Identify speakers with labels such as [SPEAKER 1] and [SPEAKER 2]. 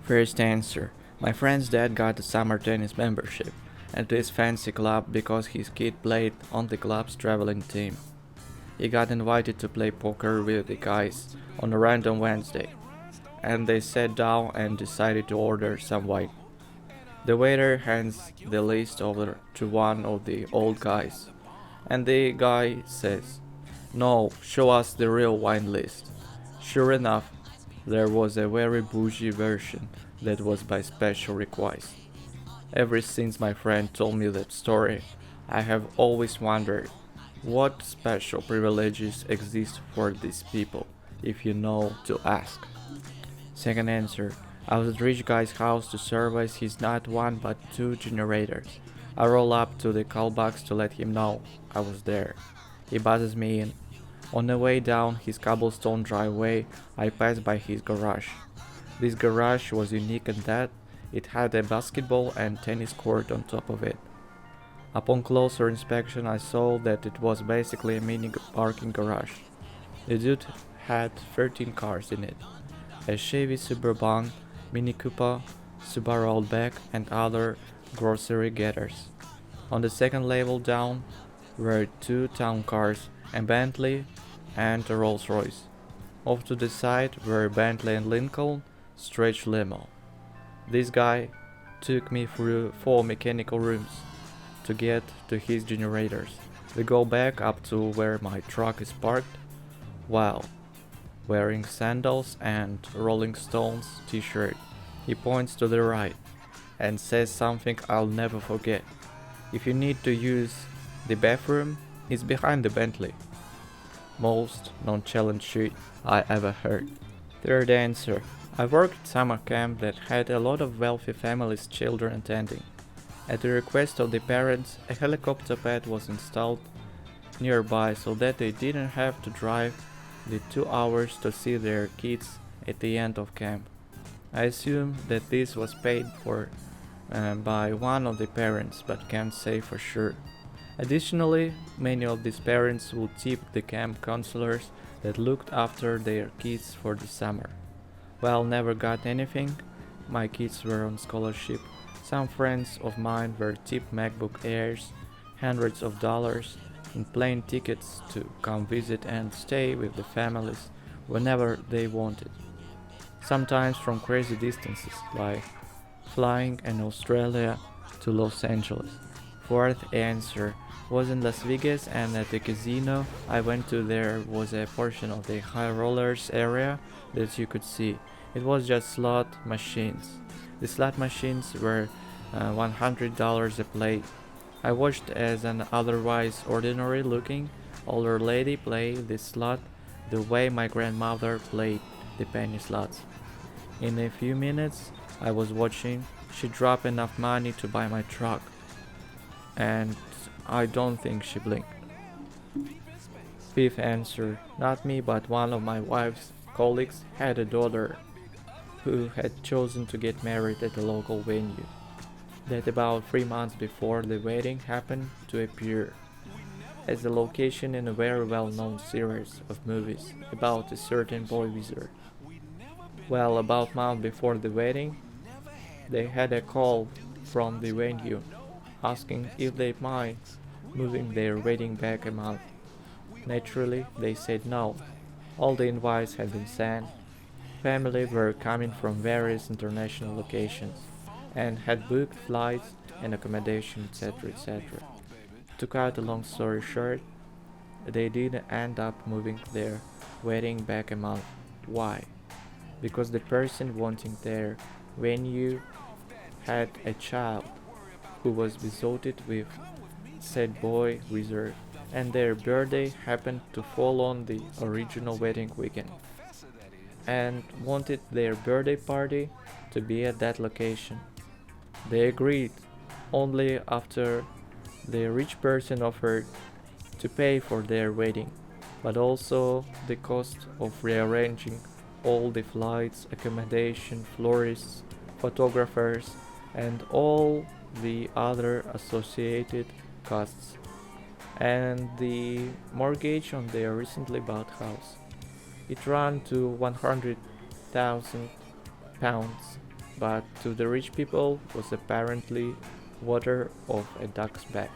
[SPEAKER 1] First answer. My friend's dad got a summer tennis membership at this fancy club because his kid played on the club's traveling team. He got invited to play poker with the guys on a random Wednesday, and they sat down and decided to order some wine. The waiter hands the list over to one of the old guys, and the guy says, "No, show us the real wine list." Sure enough, there was a very bougie version that was by special request. Ever since my friend told me that story, I have always wondered what special privileges exist for these people, if you know to ask. Second answer. I was at rich guy's house to service his not one but two generators. I roll up to the callbox to let him know I was there. He buzzes me in. On the way down his cobblestone driveway, I pass by his garage. This garage was unique in that it had a basketball and tennis court on top of it. Upon closer inspection, I saw that it was basically a mini parking garage. The dude had 13 cars in it: a Chevy Suburban, Mini Cooper, Subaru Outback, and other grocery getters. On the second level down were two town cars, a Bentley and a Rolls Royce. Off to the side were Bentley and Lincoln stretch limo. This guy took me through four mechanical rooms to get to his generators. We go back up to where my truck is parked. Wow. Wearing sandals and Rolling Stones t-shirt, he points to the right and says something I'll never forget. If you need to use the bathroom, it's behind the Bentley. Most nonchalant shit I ever heard. Third answer. I worked at summer camp that had a lot of wealthy families' children attending. At the request of the parents, a helicopter pad was installed nearby so that they didn't have to drive the 2 hours to see their kids at the end of camp. I assume that this was paid for by one of the parents, but can't say for sure. Additionally, many of these parents would tip the camp counselors that looked after their kids for the summer. Well, never got anything. My kids were on scholarship. Some friends of mine were tipped MacBook Airs, hundreds of dollars, and plane tickets to come visit and stay with the families whenever they wanted. Sometimes from crazy distances, like flying in Australia to Los Angeles. Fourth answer was in Las Vegas, and at the casino I went to there was a portion of the high rollers area that you could see. It was just slot machines. The slot machines were $100 a play. I watched as an otherwise ordinary looking older lady play the slot the way my grandmother played the penny slots. In a few minutes I was watching, she dropped enough money to buy my truck, and I don't think she blinked. Fifth answer, not me but one of my wife's colleagues had a daughter who had chosen to get married at a local venue that about 3 months before the wedding happened to appear as the location in a very well-known series of movies about a certain boy wizard. Well, about a month before the wedding, they had a call from the venue asking if they mind moving their wedding back a month. Naturally, they said no. All the invites had been sent. Family were coming from various international locations and had booked flights and accommodation, etc. etc. To cut a long story short, they did end up moving their wedding back a month. Why? Because the person wanting their venue had a child who was besotted with said boy wizard, and their birthday happened to fall on the original wedding weekend, and wanted their birthday party to be at that location. They agreed only after the rich person offered to pay for their wedding, but also the cost of rearranging all the flights, accommodation, florists, photographers, and all the other associated costs, and the mortgage on their recently bought house. It ran to £100,000. but to the rich people was apparently water off a duck's back.